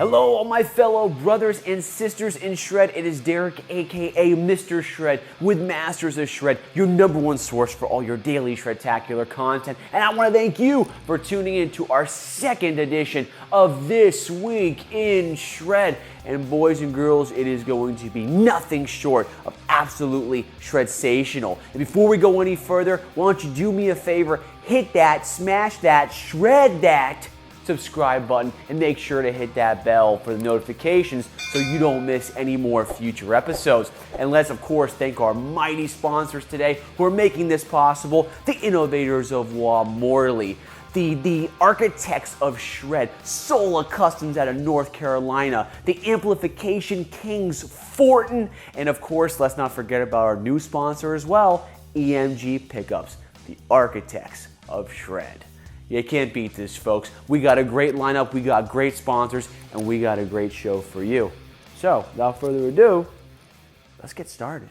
Hello, all my fellow brothers and sisters in Shred. It is Derek, aka Mr. Shred, with Masters of Shred, your #1 source for all your daily Shredtacular content. And I want to thank you for tuning in to our second edition of This Week in Shred. And boys and girls, it is going to be nothing short of absolutely Shredsational. And before we go any further, why don't you do me a favor, hit that, smash that, shred that subscribe button, and make sure to hit that bell for the notifications so you don't miss any more future episodes. And let's, of course, thank our mighty sponsors today who are making this possible: the innovators of Wa Morley, the architects of Shred, Sola Customs out of North Carolina, the Amplification Kings, Fortin, and of course, let's not forget about our new sponsor as well, EMG Pickups, the architects of Shred. You can't beat this, folks. We got a great lineup, we got great sponsors, and we got a great show for you. So, without further ado, let's get started.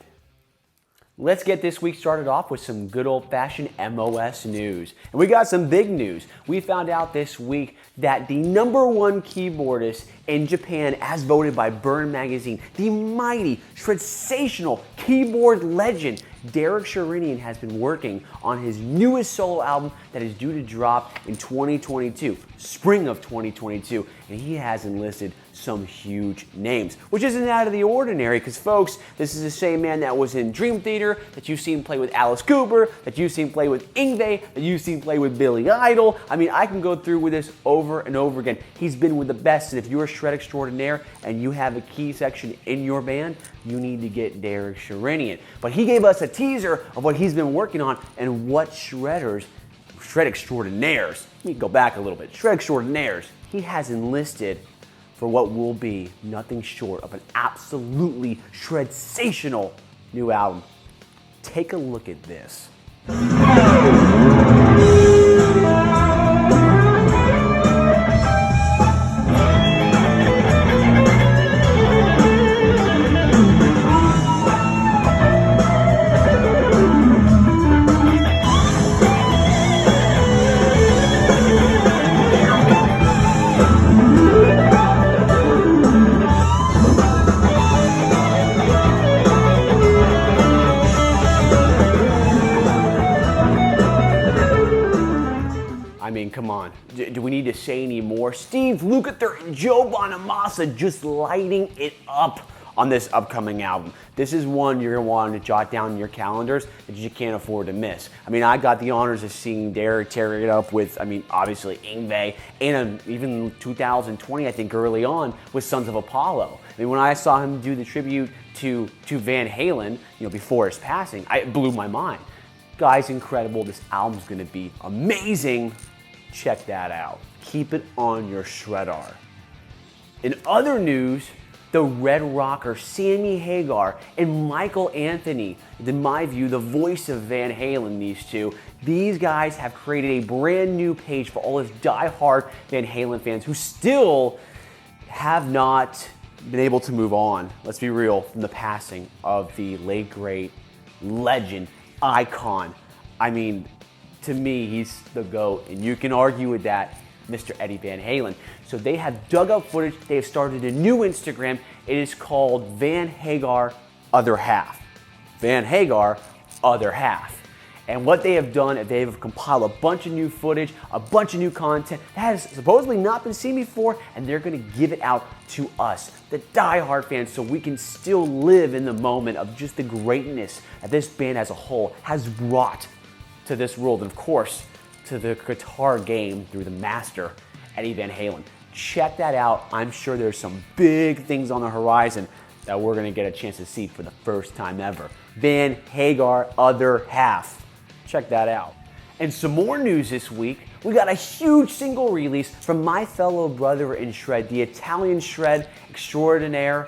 Let's get this week started off with some good old-fashioned MOS news. And we got some big news. We found out this week that the #1 keyboardist in Japan, as voted by Burn Magazine, the mighty, Shredsational keyboard legend, Derek Sherinian, has been working on his newest solo album that is due to drop in 2022, spring of 2022, and he has enlisted some huge names, which isn't out of the ordinary because, folks, this is the same man that was in Dream Theater, that you've seen play with Alice Cooper, that you've seen play with Yngwie, that you've seen play with Billy Idol. I mean, I can go through with this over and over again. He's been with the best, and if you're a Shred extraordinaire and you have a key section in your band, you need to get Derek Sherinian. But he gave us a teaser of what he's been working on and what Shred extraordinaires, let me go back a little bit, Shred extraordinaires, he has enlisted for what will be nothing short of an absolutely Shredsational new album. Take a look at this. Come on, do we need to say any more? Steve Lukather and Joe Bonamassa just lighting it up on this upcoming album. This is one you're going to want to jot down in your calendars that you can't afford to miss. I mean, I got the honors of seeing Derek tear it up with, obviously Yngwie, and even 2020, I think early on, with Sons of Apollo. I mean, when I saw him do the tribute to Van Halen, before his passing, it blew my mind. Guy's incredible. This album's going to be amazing. Check that out. Keep it on your Shredar. In other news, the Red Rocker Sammy Hagar and Michael Anthony, in my view, the voice of Van Halen, these guys have created a brand new page for all his die-hard Van Halen fans who still have not been able to move on, let's be real, from the passing of the late, great legend, icon. I mean, to me, he's the GOAT, and you can argue with that, Mr. Eddie Van Halen. So they have dug up footage. They have started a new Instagram. It is called Van Hagar Other Half. Van Hagar Other Half. And what they have done is they have compiled a bunch of new footage, a bunch of new content that has supposedly not been seen before, and they're going to give it out to us, the diehard fans, so we can still live in the moment of just the greatness that this band as a whole has brought to this world, and of course, to the guitar game through the master, Eddie Van Halen. Check that out. I'm sure there's some big things on the horizon that we're going to get a chance to see for the first time ever. Van Hagar Other Half. Check that out. And some more news this week. We got a huge single release from my fellow brother in Shred, the Italian Shred extraordinaire,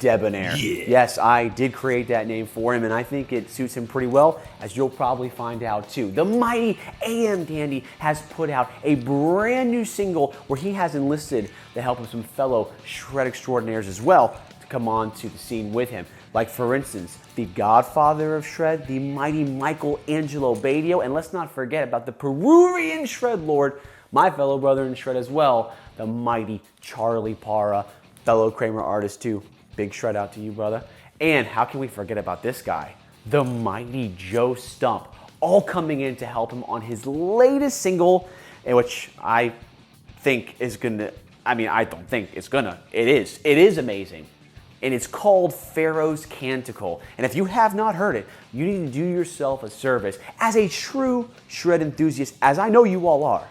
Debonair. Yeah. Yes, I did create that name for him, and I think it suits him pretty well, as you'll probably find out too. The mighty AM Dandy has put out a brand new single where he has enlisted the help of some fellow Shred extraordinaires as well to come on to the scene with him. Like, for instance, the godfather of Shred, the mighty Michael Angelo Badio, and let's not forget about the Peruvian Shred lord, my fellow brother in shred as well, the mighty Charlie Parra, fellow Kramer artist too. Big shred out to you, brother. And how can we forget about this guy? The mighty Joe Stump, all coming in to help him on his latest single, which I think is gonna, I don't think it's gonna, it is amazing. And it's called Pharaoh's Canticle. And if you have not heard it, you need to do yourself a service. As a true shred enthusiast, as I know you all are,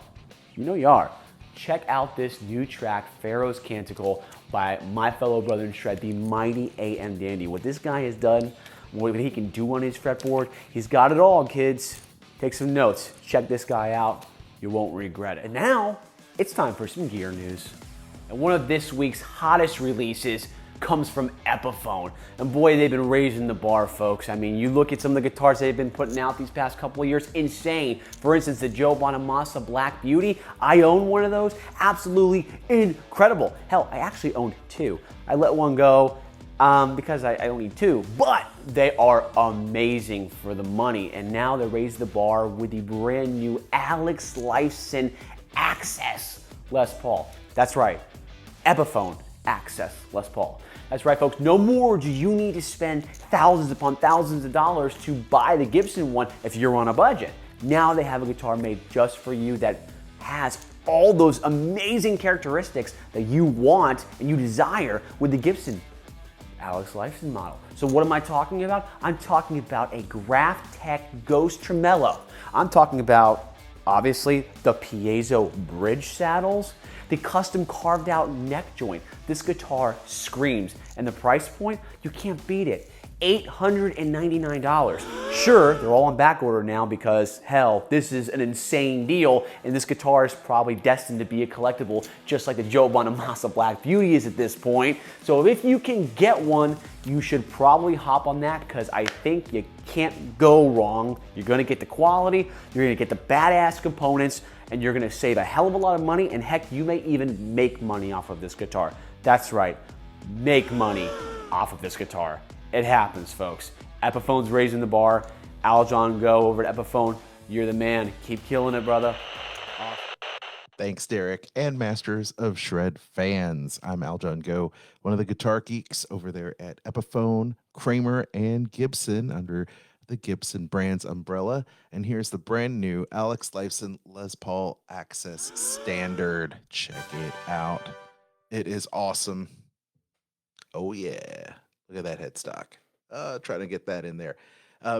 you know you are, check out this new track, Pharaoh's Canticle, by my fellow brother in shred, the mighty A.M. Dandy. What this guy has done, what he can do on his fretboard, he's got it all, kids. Take some notes. Check this guy out. You won't regret it. And now, it's time for some gear news. And one of this week's hottest releases comes from Epiphone. And boy, they've been raising the bar, folks. I mean, you look at some of the guitars they've been putting out these past couple of years, insane. For instance, the Joe Bonamassa Black Beauty. I own one of those. Absolutely incredible. Hell, I actually owned two. I let one go because I don't need two, but they are amazing for the money. And now they raise the bar with the brand new Lifeson Access Les Paul. That's right, Epiphone Access Les Paul. That's right, folks. No more do you need to spend thousands upon thousands of dollars to buy the Gibson one if you're on a budget. Now they have a guitar made just for you that has all those amazing characteristics that you want and you desire with the Gibson Lifeson model. So what am I talking about? I'm talking about a Graph Tech Ghost Tremolo. I'm talking about, obviously, the piezo bridge saddles, the custom carved out neck joint. This guitar screams, and the price point, you can't beat it. $899. Sure, they're all on back order now because, hell, this is an insane deal, and this guitar is probably destined to be a collectible, just like the Joe Bonamassa Black Beauty is at this point. So if you can get one, you should probably hop on that because I think you can't go wrong. You're gonna get the quality, you're gonna get the badass components, and you're gonna save a hell of a lot of money, and heck, you may even make money off of this guitar. That's right, make money off of this guitar. It happens, folks. Epiphone's raising the bar. Aljon Go over at Epiphone. You're the man. Keep killing it, brother. Thanks, Derek, and Masters of Shred fans. I'm Aljon Go, one of the guitar geeks over there at Epiphone, Kramer, and Gibson under the Gibson brand's umbrella. And here's the brand new Lifeson Les Paul Access Standard. Check it out. It is awesome. Oh, yeah. Look at that headstock. Trying to get that in there.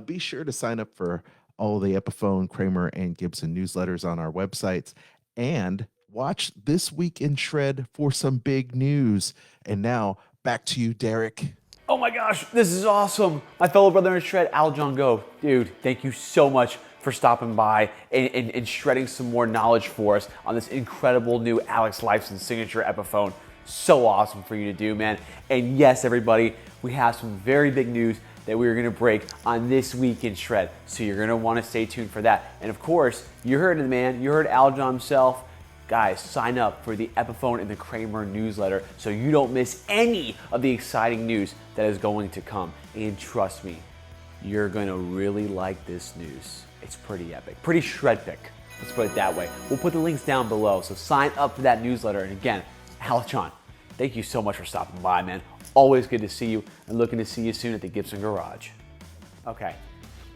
Be sure to sign up for all the Epiphone, Kramer, and Gibson newsletters on our websites. And watch This Week in Shred for some big news. And now, back to you, Derek. Oh my gosh, this is awesome. My fellow brother in shred, Aljon Go. Dude, thank you so much for stopping by and shredding some more knowledge for us on this incredible new Lifeson signature Epiphone. So awesome for you to do, man. And yes, everybody, we have some very big news that we're gonna break on This Week in Shred. So you're gonna wanna stay tuned for that. And of course, you heard it, man. You heard Aljon himself. Guys, sign up for the Epiphone and the Kramer newsletter so you don't miss any of the exciting news that is going to come. And trust me, you're gonna really like this news. It's pretty epic, pretty shred-pic. Let's put it that way. We'll put the links down below, so sign up for that newsletter. And again, Aljon, thank you so much for stopping by, man. Always good to see you, and looking to see you soon at the Gibson Garage. Okay,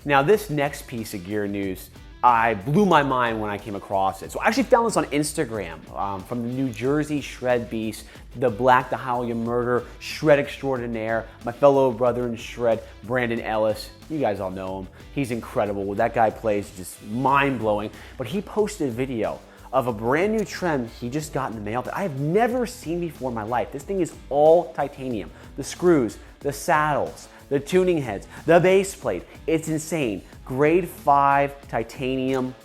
now this next piece of gear news, I blew my mind when I came across it. So I actually found this on Instagram from the New Jersey Shred Beast, the Black Dahlia Murder, Shred Extraordinaire, my fellow brother in shred, Brandon Ellis. You guys all know him. He's incredible. What that guy plays is just mind-blowing. But he posted a video of a brand new trem he just got in the mail that I have never seen before in my life. This thing is all titanium. The screws, the saddles, the tuning heads, the base plate. It's insane. Grade 5 titanium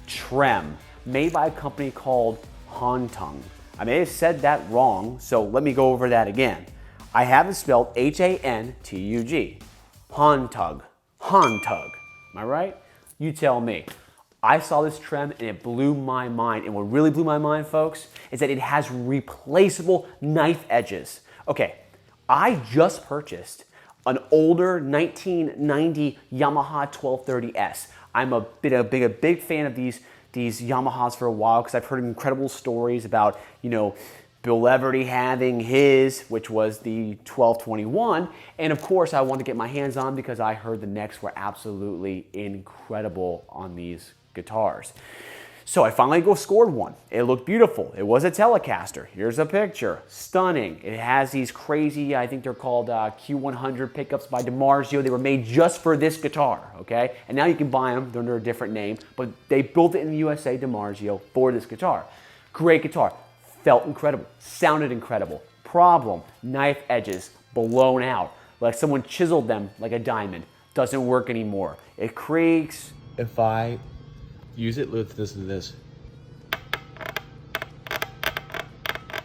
trem made by a company called Hantug. I may have said that wrong, so let me go over that again. I have it spelled H-A-N-T-U-G. Hantug. Hantug. Am I right? You tell me. I saw this trem and it blew my mind. And what really blew my mind, folks, is that it has replaceable knife edges. Okay, I just purchased an older 1990 Yamaha 1230S. I'm a big fan of these these Yamahas for a while because I've heard incredible stories about, you know, Bill Leverty having his, which was the 1221. And of course, I wanted to get my hands on because I heard the necks were absolutely incredible on these guitars. So I finally scored one. It looked beautiful. It was a Telecaster. Here's a picture. Stunning. It has these crazy, I think they're called Q100 pickups by DiMarzio. They were made just for this guitar, okay? And now you can buy them. They're under a different name. But they built it in the USA, DiMarzio, for this guitar. Great guitar. Felt incredible. Sounded incredible. Problem, knife edges blown out. Like someone chiseled them like a diamond. Doesn't work anymore. It creaks. If I use it, listen to this.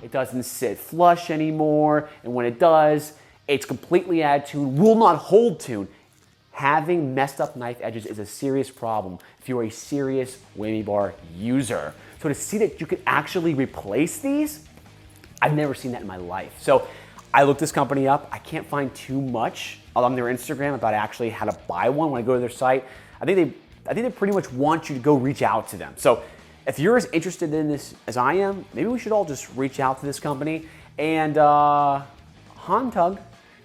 It doesn't sit flush anymore, and when it does, it's completely out of tune, will not hold tune. Having messed up knife edges is a serious problem if you're a serious whammy bar user. So to see that you could actually replace these, I've never seen that in my life. So I looked this company up. I can't find too much on their Instagram about actually how to buy one when I go to their site. I think they pretty much want you to go reach out to them. So if you're as interested in this as I am, maybe we should all just reach out to this company. And Hontug,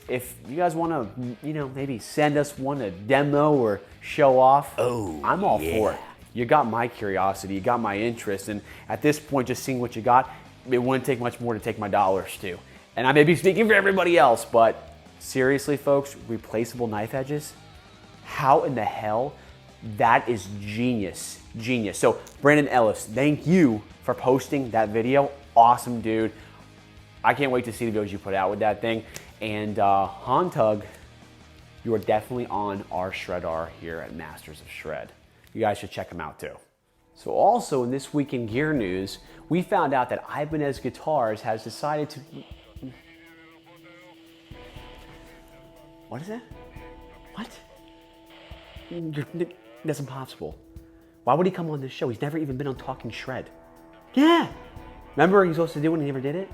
if you guys want to, you know, maybe send us one to demo or show off, I'm all for it. You got my curiosity, you got my interest, and at this point, just seeing what you got, it wouldn't take much more to take my dollars to. And I may be speaking for everybody else, but seriously, folks, replaceable knife edges? How in the hell? That is genius, genius. So Brandon Ellis, thank you for posting that video. Awesome, dude. I can't wait to see the videos you put out with that thing. And Hontug, you are definitely on our Shredar here at Masters of Shred. You guys should check them out too. So also in this week in gear news, we found out that Ibanez Guitars has decided to... What is that? What? That's impossible. Why would he come on this show? He's never even been on Talking Shred. Yeah. Remember he was supposed to do it and he never did it?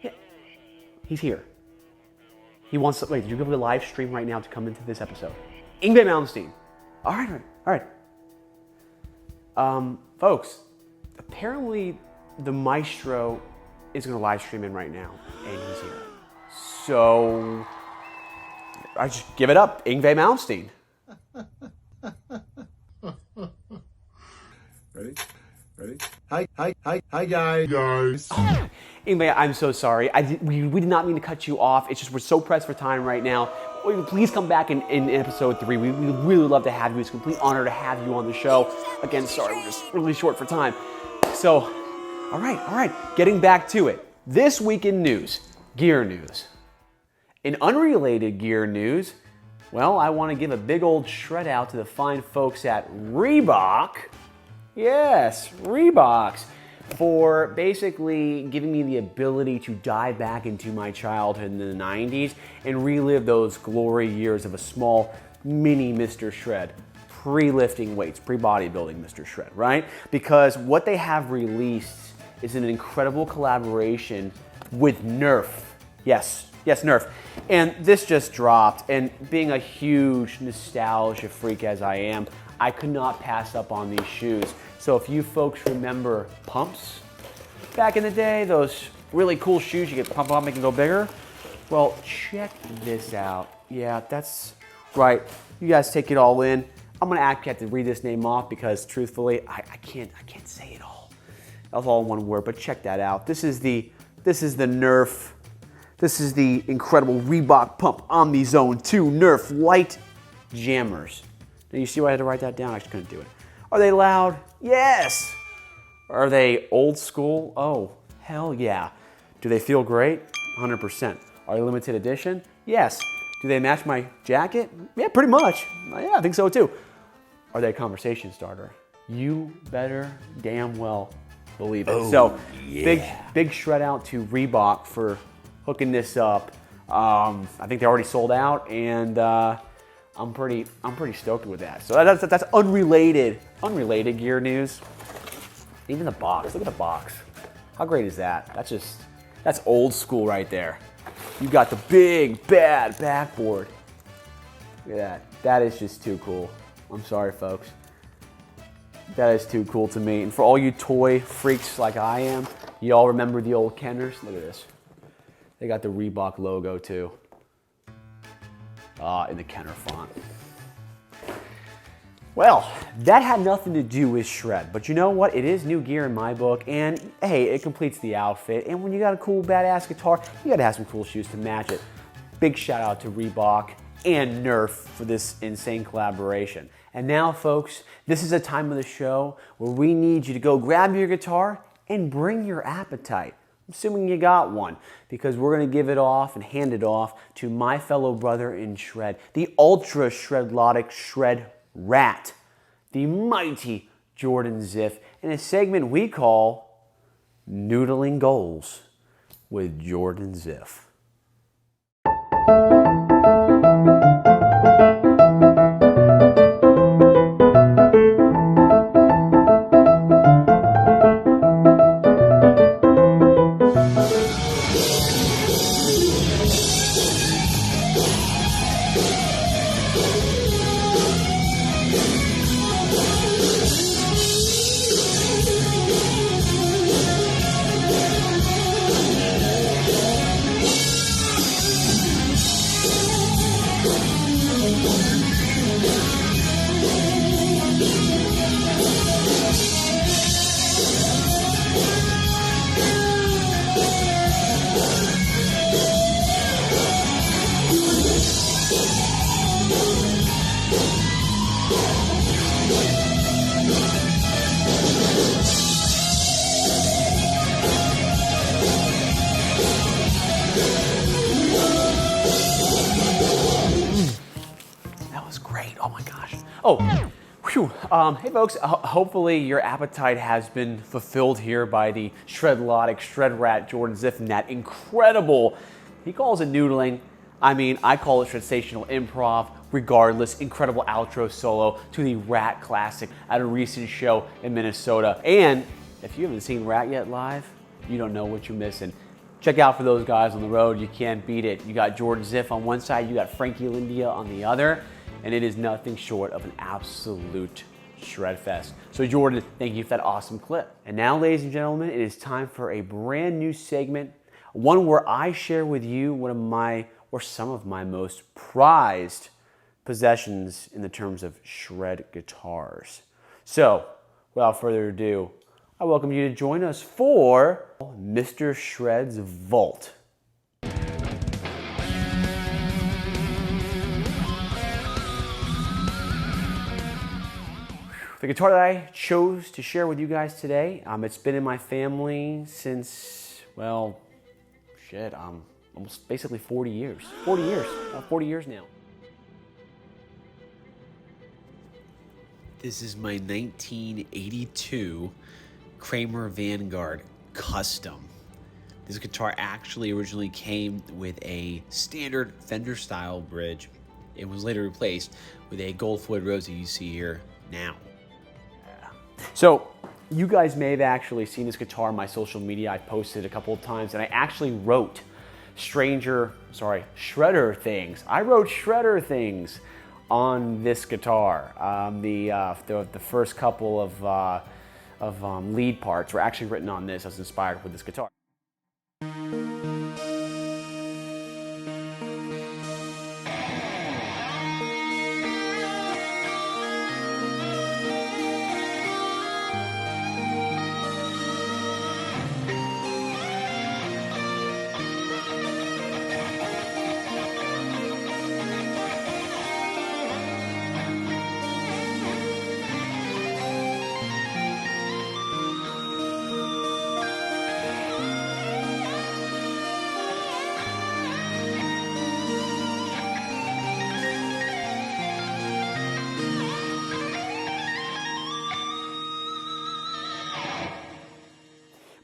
Yeah. He's here. He wants to, wait, did you go to the live stream right now to come into this episode? Yngwie Malmsteen. All right. Folks, apparently the maestro is going to live stream in right now, and he's here. So, I just give it up, Yngwie Malmsteen. Ready? Hi, guys. Yngwie, I'm so sorry. We did not mean to cut you off. It's just we're so pressed for time right now. Please come back in episode 3. We would really love to have you. It's a complete honor to have you on the show. Again, sorry, we're just really short for time. So, all right. Getting back to it. This week in news, gear news. In unrelated gear news, well, I want to give a big old shred out to the fine folks at Reebok. Yes, Reeboks, for basically giving me the ability to dive back into my childhood in the 90s and relive those glory years of a small mini Mr. Shred, pre-lifting weights, pre-bodybuilding Mr. Shred, right? Because what they have released is an incredible collaboration with Nerf. Yes, Nerf. And this just dropped, and being a huge nostalgia freak as I am, I could not pass up on these shoes. So if you folks remember pumps back in the day, those really cool shoes you could pump up, make them go bigger, well, check this out. Yeah, that's right. You guys take it all in. I'm gonna have to read this name off because truthfully, I can't say it all. That's all in one word, but check that out. This is the Nerf. This is the incredible Reebok Pump Omni Zone 2 Nerf Light Jammers. Now you see why I had to write that down? I just couldn't do it. Are they loud? Yes. Are they old school? Oh, hell yeah. Do they feel great? 100%. Are they limited edition? Yes. Do they match my jacket? Yeah, pretty much. Yeah, I think so too. Are they a conversation starter? You better damn well believe it. So, big shred out to Reebok for hooking this up. I think they already sold out, and I'm pretty stoked with that. So that's unrelated gear news. Even the box. Look at the box. How great is that? That's old school right there. You got the big bad backboard. Look at that. That is just too cool. I'm sorry, folks. That is too cool to me. And for all you toy freaks like I am, you all remember the old Kenners? Look at this. They got the Reebok logo too. In the Kenner font. Well, that had nothing to do with Shred, but you know what? It is new gear in my book, and hey, it completes the outfit. And when you got a cool, badass guitar, you gotta have some cool shoes to match it. Big shout out to Reebok and Nerf for this insane collaboration. And now, folks, this is a time of the show where we need you to go grab your guitar and bring your appetite. I'm assuming you got one, because we're gonna give it off and hand it off to my fellow brother in Shred, the ultra shredlotic Shred RATT, the mighty Jordan Ziff, in a segment we call Noodling Goals with Jordan Ziff. Oh, whew. Hey folks, hopefully your appetite has been fulfilled here by the shredlotic, shred rat Jordan Ziff and that incredible, he calls it noodling. I mean, I call it Shredsational improv. Regardless, incredible outro solo to the RATT classic at a recent show in Minnesota. And if you haven't seen RATT yet live, you don't know what you're missing. Check out for those guys on the road. You can't beat it. You got Jordan Ziff on one side, you got Frankie Lindia on the other, and it is nothing short of an absolute shred fest. So Jordan, thank you for that awesome clip. And now, ladies and gentlemen, it is time for a brand new segment, one where I share with you one of my, or some of my most prized possessions in the terms of shred guitars. So, without further ado, I welcome you to join us for Mr. Shred's Vault. The guitar that I chose to share with you guys today, it's been in my family since, well, shit, almost basically 40 years. 40 years, about 40 years now. This is my 1982 Kramer Vanguard Custom. This guitar actually originally came with a standard Fender style bridge. It was later replaced with a gold foiled rose that you see here now. So you guys may have actually seen this guitar on my social media. I posted it a couple of times, and I actually wrote shredder things. I wrote shredder things on this guitar. The first couple of lead parts were actually written on this. I was inspired with this guitar.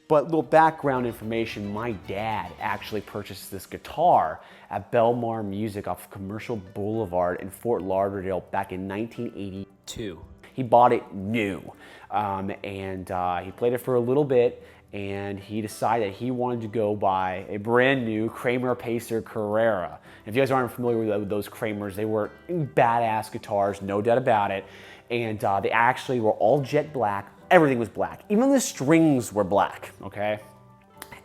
But little background information, my dad actually purchased this guitar at Belmar Music off Commercial Boulevard in Fort Lauderdale back in 1982. He bought it new, and he played it for a little bit, and he decided he wanted to go buy a brand new Kramer Pacer Carrera. If you guys aren't familiar with those Kramers, they were badass guitars, no doubt about it. and they actually were all jet black. Everything was black. Even the strings were black, okay?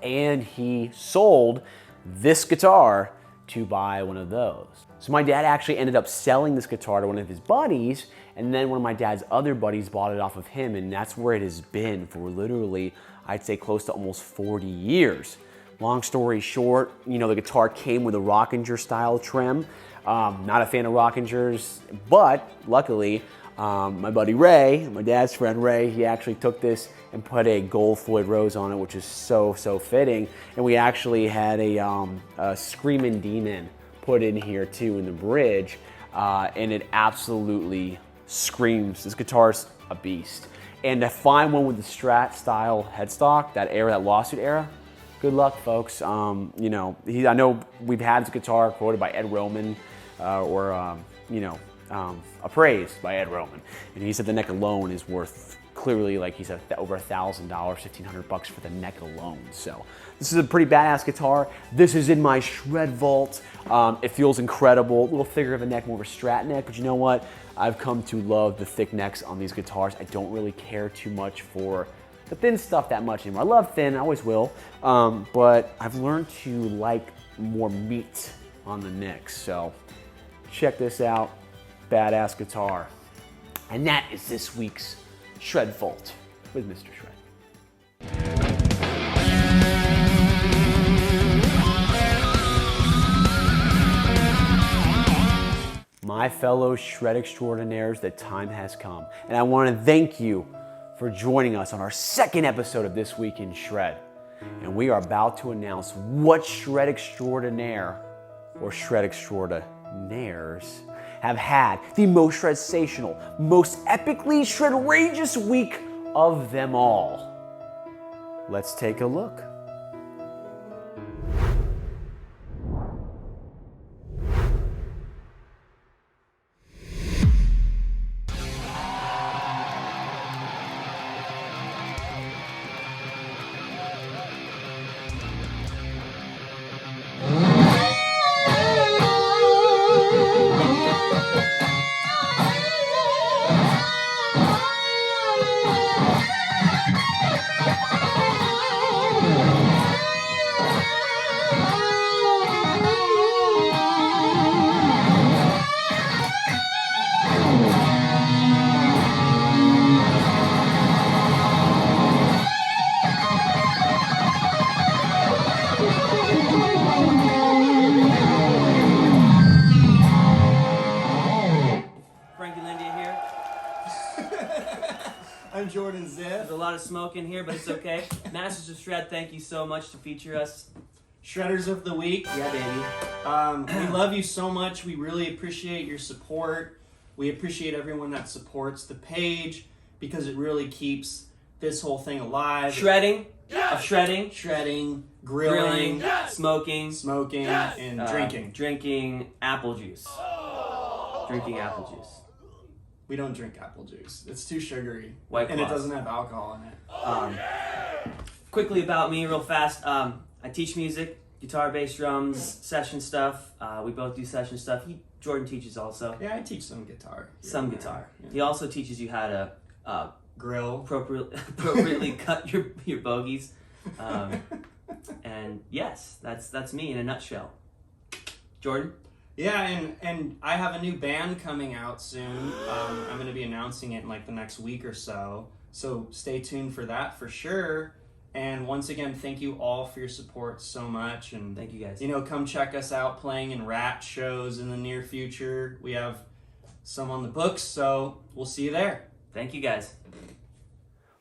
And he sold this guitar to buy one of those. So my dad actually ended up selling this guitar to one of his buddies, and then one of my dad's other buddies bought it off of him, and that's where it has been for literally, I'd say close to almost 40 years. Long story short, you know, the guitar came with a Rockinger style trim. Not a fan of Rockingers, but luckily, my buddy Ray, my dad's friend Ray, he actually took this and put a gold Floyd Rose on it, which is so fitting. And we actually had a Screamin' Demon put in here too in the bridge, and it absolutely screams. This guitar's a beast. And to find one with the Strat style headstock, that era, that lawsuit era, good luck, folks. You know, I know we've had this guitar quoted by Ed Roman, appraised by Ed Roman, and he said the neck alone is worth clearly, like he said, over $1,000, $1,500 for the neck alone. So this is a pretty badass guitar. This is in my shred vault. It feels incredible. A little thicker of a neck, more of a Strat neck, but you know what? I've come to love the thick necks on these guitars. I don't really care too much for the thin stuff that much anymore. I love thin, I always will, but I've learned to like more meat on the necks. So check this out, badass guitar. And that is this week's Shred Vault with Mr. Shred. My fellow Shred extraordinaires, the time has come, and I want to thank you for joining us on our second episode of This Week in Shred. And we are about to announce what Shred extraordinaire or Shred extraordinaires have had the most Shredsational, most epically Shredrageous week of them all. Let's take a look. I'm Jordan Ziff. There's a lot of smoke in here, but it's okay. Masters of Shred, thank you so much to feature us. Shredders of the Week. Yeah, baby. We love you so much. We really appreciate your support. We appreciate everyone that supports the page because it really keeps this whole thing alive. Shredding. Yes! Shredding, grilling, yes! Smoking, yes! And drinking. Drinking apple juice. Drinking apple juice. We don't drink apple juice. It's too sugary. White and it Claws. doesn't have alcohol in it. Quickly about me, real fast. I teach music, guitar, bass, drums, session stuff. We both do session stuff. Jordan teaches also. Yeah, I teach some guitar. Some guitar. Yeah. He also teaches you how to grill, appropriately cut your bogeys. And yes, that's me in a nutshell. Jordan? Yeah, and I have a new band coming out soon. I'm going to be announcing it in like the next week or so. So stay tuned for that for sure. And once again, thank you all for your support so much. And thank you guys. You know, come check us out playing in RATT shows in the near future. We have some on the books, so we'll see you there. Thank you guys.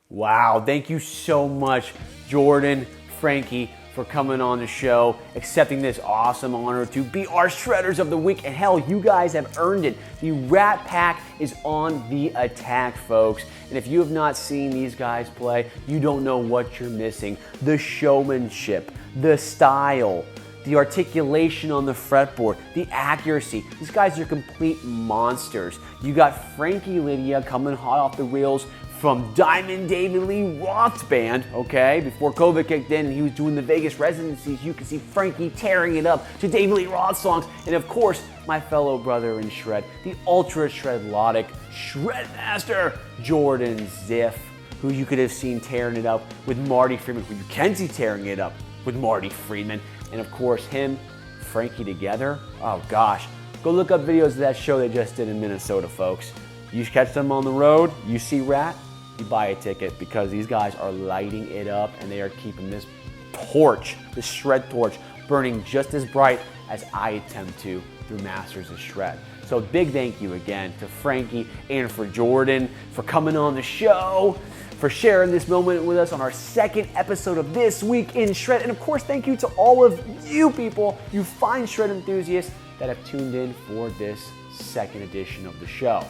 Wow, thank you so much, Jordan, Frankie, for coming on the show, accepting this awesome honor to be our Shredders of the Week. And hell, you guys have earned it. The RATT Pack is on the attack, folks. And if you have not seen these guys play, you don't know what you're missing. The showmanship, the style, the articulation on the fretboard, the accuracy. These guys are complete monsters. You got Frankie Lydia coming hot off the reels, from Diamond David Lee Roth's band, okay? Before COVID kicked in and he was doing the Vegas residencies, you can see Frankie tearing it up to David Lee Roth songs. And of course, my fellow brother in shred, the ultra shredlotic Shredmaster Jordan Ziff, who you could have seen tearing it up with Marty Friedman, who you can see tearing it up with Marty Friedman. And of course, him, Frankie together, oh gosh. Go look up videos of that show they just did in Minnesota, folks. You catch them on the road, you see RATT, you buy a ticket because these guys are lighting it up and they are keeping this torch, this shred torch, burning just as bright as I attempt to through Masters of Shred. So big thank you again to Frankie and for Jordan for coming on the show, for sharing this moment with us on our second episode of This Week in Shred. And of course, thank you to all of you people, you fine shred enthusiasts that have tuned in for this second edition of the show.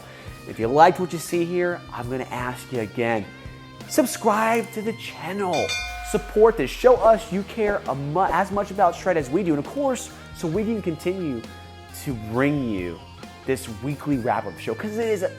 If you liked what you see here, I'm gonna ask you again, subscribe to the channel. Support this, show us you care as much about shred as we do. And of course, so we can continue to bring you this weekly wrap-up show, because it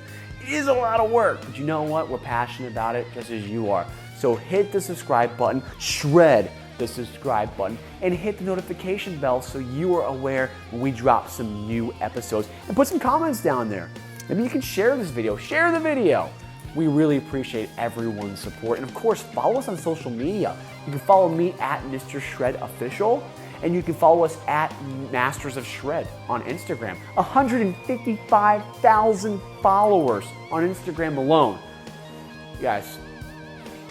is a lot of work. But you know what? We're passionate about it just as you are. So hit the subscribe button, shred the subscribe button, and hit the notification bell so you are aware when we drop some new episodes. And put some comments down there. Maybe you can share this video, share the video. We really appreciate everyone's support. And of course, follow us on social media. You can follow me at Mr. Shred Official, and you can follow us at Masters of Shred on Instagram. 155,000 followers on Instagram alone. You guys,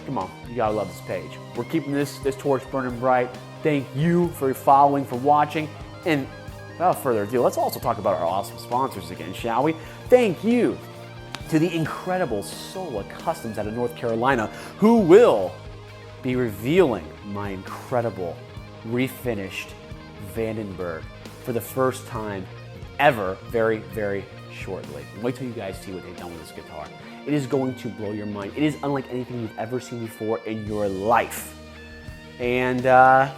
come on, you gotta love this page. We're keeping this torch burning bright. Thank you for following, for watching, and without further ado, let's also talk about our awesome sponsors again, shall we? Thank you to the incredible Sola Customs out of North Carolina, who will be revealing my incredible refinished Vandenberg for the first time ever very, very shortly. Wait till you guys see what they've done with this guitar. It is going to blow your mind. It is unlike anything you've ever seen before in your life. And I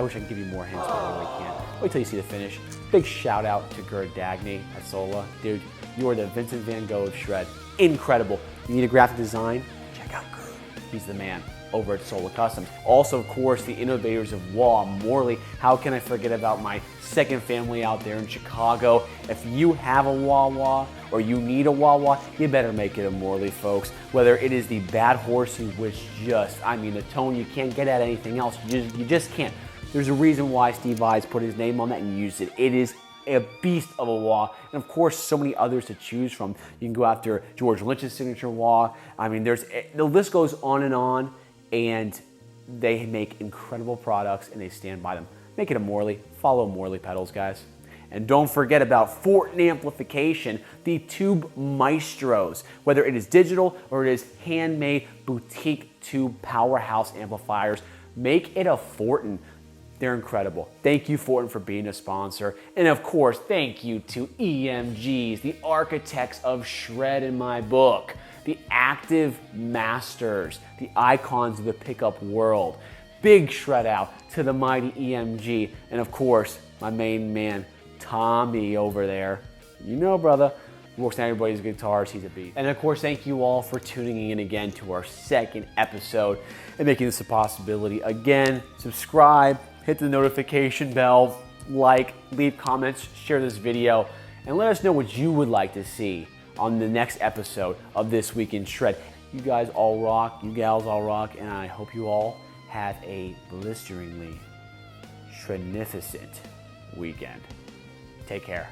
wish I could give you more hints, but I really can't. Wait till you see the finish. Big shout out to Gerd Dagny at Sola. Dude, you are the Vincent Van Gogh of shred. Incredible. You need a graphic design? Check out Gerd. He's the man over at Sola Customs. Also, of course, the innovators of Wah Morley. How can I forget about my second family out there in Chicago? If you have a wah-wah or you need a wah-wah, you better make it a Morley, folks. Whether it is the Bad Horsey, which just, I mean, the tone you can't get at anything else. You just can't. There's a reason why Steve Vais put his name on that and used it. It is a beast of a wah, and of course, so many others to choose from. You can go after George Lynch's signature wah. I mean, the list goes on, and they make incredible products and they stand by them. Make it a Morley. Follow Morley pedals, guys. And don't forget about Fortin Amplification, the Tube Maestros. Whether it is digital or it is handmade boutique tube powerhouse amplifiers, make it a Fortin. They're incredible. Thank you, Fortin, for being a sponsor. And of course, thank you to EMGs, the architects of shred in my book, the active masters, the icons of the pickup world. Big shred out to the mighty EMG. And of course, my main man, Tommy over there. You know, brother, works on everybody's guitars, he's a beast. And of course, thank you all for tuning in again to our second episode and making this a possibility. Again, subscribe, hit the notification bell, like, leave comments, share this video, and let us know what you would like to see on the next episode of This Week in Shred. You guys all rock, you gals all rock, and I hope you all have a blisteringly shrednificent weekend. Take care.